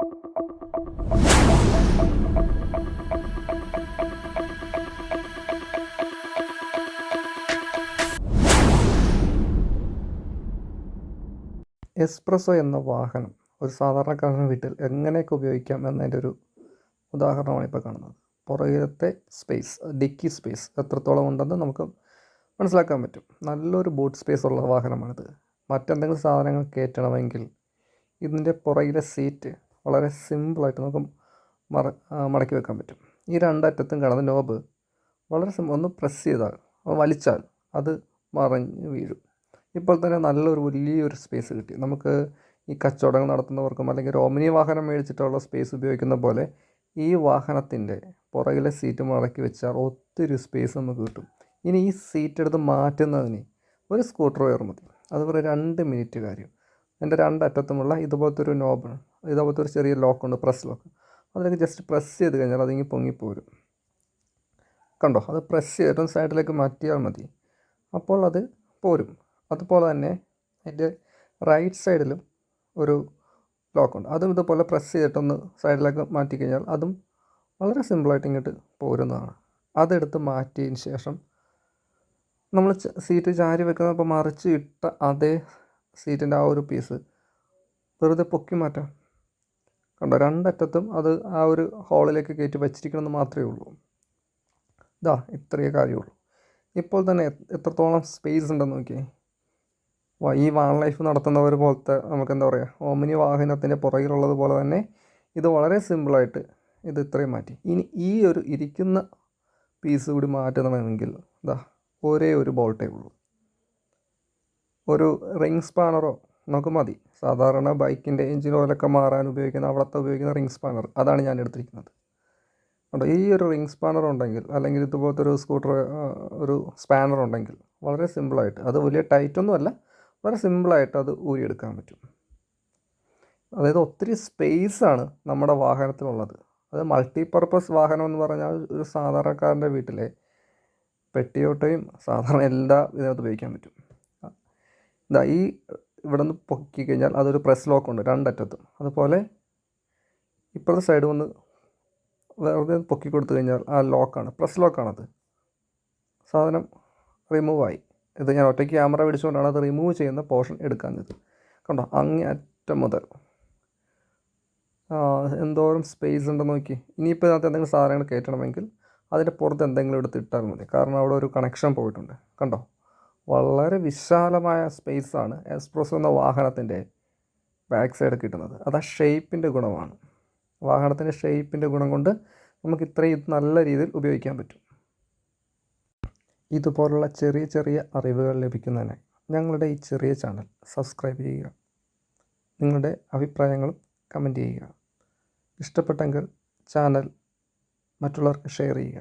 എസ്പ്രെsso എന്ന വാഹനം ഒരു സാധാരണക്കാരൻ്റെ വീട്ടിൽ എങ്ങനെയൊക്കെ ഉപയോഗിക്കാം എന്നതിൻ്റെ ഒരു ഉദാഹരണമാണ് ഇപ്പോൾ കാണുന്നത്. പുറകിലത്തെ സ്പേസ്, ഡിക്കി സ്പേസ് എത്രത്തോളം ഉണ്ടെന്ന് നമുക്ക് മനസ്സിലാക്കാൻ പറ്റും. നല്ലൊരു ബൂട്ട് സ്പേസ് ഉള്ള വാഹനമാണിത്. മറ്റെന്തെങ്കിലും സാധനങ്ങൾ കയറ്റണമെങ്കിൽ ഇതിൻ്റെ പുറകിലെ സീറ്റ് വളരെ സിമ്പിളായിട്ട് നമുക്ക് മടക്കി വെക്കാൻ പറ്റും. ഈ രണ്ടറ്റത്തും കാണുന്ന നോബ് വളരെ ഒന്ന് പ്രസ് ചെയ്താൽ, വലിച്ചാൽ അത് മറിഞ്ഞ് വീഴും. ഇപ്പോൾ തന്നെ നല്ലൊരു വലിയൊരു സ്പേസ് കിട്ടി. നമുക്ക് ഈ കച്ചവടങ്ങൾ നടത്തുന്നവർക്കും അല്ലെങ്കിൽ ഒരു ഓമിനി വാഹനം മേടിച്ചിട്ടുള്ള സ്പേസ് ഉപയോഗിക്കുന്ന പോലെ ഈ വാഹനത്തിൻ്റെ പുറകിലെ സീറ്റ് മടക്കി വെച്ചാൽ ഒത്തിരി സ്പേസ് നമുക്ക് കിട്ടും. ഇനി ഈ സീറ്റ് എടുത്ത് മാറ്റുന്നതിന് ഒരു സ്ക്രൂ ഡ്രൈവർ മതി. അതുപോലെ 2 മിനിറ്റ് കാര്യം. എൻ്റെ രണ്ടറ്റത്തുമുള്ള ഇതുപോലത്തെ ഒരു നോബ്, ഇതുപോലത്തെ ഒരു ചെറിയ ലോക്കുണ്ട്, പ്രസ് ലോക്ക്. അതിലേക്ക് ജസ്റ്റ് പ്രസ് ചെയ്ത് കഴിഞ്ഞാൽ അതിങ്ങ് പൊങ്ങിപ്പോരും. കണ്ടോ? അത് പ്രസ് ചെയ്തിട്ടും സൈഡിലേക്ക് മാറ്റിയാൽ മതി, അപ്പോൾ അത് പോരും. അതുപോലെ തന്നെ അതിൻ്റെ റൈറ്റ് സൈഡിലും ഒരു ലോക്കുണ്ട്. അതും ഇതുപോലെ പ്രസ് ചെയ്തിട്ടൊന്ന് സൈഡിലേക്ക് മാറ്റിക്കഴിഞ്ഞാൽ അതും വളരെ സിമ്പിളായിട്ട് ഇങ്ങോട്ട് പോരുന്നതാണ്. അതെടുത്ത് മാറ്റിയതിന് ശേഷം നമ്മൾ സീറ്റ് ചാരി വെക്കുന്നപ്പോൾ മറിച്ച് ഇട്ട അതേ സീറ്റിൻ്റെ ആ ഒരു പീസ് വെറുതെ പൊക്കി മാറ്റാം. കണ്ടോ? രണ്ടറ്റത്തും അത് ആ ഒരു ഹോളിലേക്ക് കയറ്റി വെച്ചിരിക്കണമെന്ന് മാത്രമേ ഉള്ളൂ. ഇത്രയേ കാര്യമുള്ളൂ. ഇപ്പോൾ തന്നെ എത്രത്തോളം സ്പേസ് ഉണ്ടെന്ന് നോക്കിയേ. ഈ വാൻ ലൈഫ് നടത്തുന്നവർ പോലത്തെ നമുക്കെന്താ പറയുക, ഓമിനി വാഹനത്തിൻ്റെ പുറകിലുള്ളത് പോലെ തന്നെ ഇത് വളരെ സിമ്പിളായിട്ട് ഇത് ഇത്രയും മാറ്റി. ഇനി ഈ ഒരു ഇരിക്കുന്ന പീസ് കൂടി മാറ്റണമെങ്കിൽ ഒരേ ഒരു ബോൾട്ടേ ഉള്ളൂ. ഒരു റിംഗ് സ്പാനറോ നമുക്ക് മതി. സാധാരണ ബൈക്കിൻ്റെ എഞ്ചിൻ ഓയിലൊക്കെ മാറാൻ ഉപയോഗിക്കുന്ന, അവിടുത്തെ ഉപയോഗിക്കുന്ന റിംഗ് സ്പാനർ, അതാണ് ഞാൻ എടുത്തിരിക്കുന്നത്. അതുകൊണ്ട് ഈ ഒരു റിംഗ് സ്പാനർ ഉണ്ടെങ്കിൽ, അല്ലെങ്കിൽ ഇതുപോലത്തെ ഒരു ഒരു സ്പാനർ ഉണ്ടെങ്കിൽ വളരെ സിമ്പിളായിട്ട്, അത് വലിയ ടൈറ്റൊന്നുമല്ല, വളരെ സിമ്പിളായിട്ട് അത് ഊരിയെടുക്കാൻ പറ്റും. അതായത് ഒത്തിരി സ്പേസാണ് നമ്മുടെ വാഹനത്തിലുള്ളത്. അത് മൾട്ടിപർപ്പസ് വാഹനം എന്ന് പറഞ്ഞാൽ ഒരു സാധാരണക്കാരൻ്റെ വീട്ടിലെ പെട്ടിയോട്ടയും സാധാരണ എല്ലാ ഇതിനകത്ത് ഉപയോഗിക്കാൻ പറ്റും. ഈ ഇവിടെ നിന്ന് പൊക്കി കഴിഞ്ഞാൽ അതൊരു പ്രസ് ലോക്കുണ്ട് രണ്ടറ്റത്തും. അതുപോലെ ഇപ്പോഴത്തെ സൈഡ് ഒന്ന് വെറുതെ പൊക്കി കൊടുത്തു കഴിഞ്ഞാൽ ആ ലോക്കാണ്, പ്രസ് ലോക്കാണത്. സാധനം റിമൂവായി. ഇത് ഞാൻ ഒറ്റയ്ക്ക് ക്യാമറ പിടിച്ചുകൊണ്ടാണ് അത് റിമൂവ് ചെയ്യുന്ന പോർഷൻ എടുക്കാഞ്ഞത്. കണ്ടോ? അങ്ങേ അറ്റം മുതൽ എന്തോരം സ്പേസ് ഉണ്ടെന്ന് നോക്കി. ഇനിയിപ്പോൾ ഇതിനകത്ത് എന്തെങ്കിലും സാധനങ്ങൾ കയറ്റണമെങ്കിൽ അതിൻ്റെ പുറത്ത് എന്തെങ്കിലും എടുത്ത് ഇട്ടാൽ മതി, കാരണം അവിടെ ഒരു കണക്ഷൻ പോയിട്ടുണ്ട്. കണ്ടോ? വളരെ വിശാലമായ സ്പേസാണ് എസ്പ്രെsso എന്ന വാഹനത്തിൻ്റെ ബാക്ക് സൈഡ് കിട്ടുന്നത്. അത് ആ ഷേപ്പിൻ്റെ ഗുണമാണ്. വാഹനത്തിൻ്റെ ഷേപ്പിൻ്റെ ഗുണം കൊണ്ട് നമുക്ക് ഇത്രയും നല്ല രീതിയിൽ ഉപയോഗിക്കാൻ പറ്റും. ഇതുപോലുള്ള ചെറിയ ചെറിയ അറിവുകൾ ലഭിക്കുന്നതിനായി ഞങ്ങളുടെ ഈ ചെറിയ ചാനൽ സബ്സ്ക്രൈബ് ചെയ്യുക. നിങ്ങളുടെ അഭിപ്രായങ്ങളും കമൻറ്റ് ചെയ്യുക. ഇഷ്ടപ്പെട്ടെങ്കിൽ ചാനൽ മറ്റുള്ളവർക്ക് ഷെയർ ചെയ്യുക.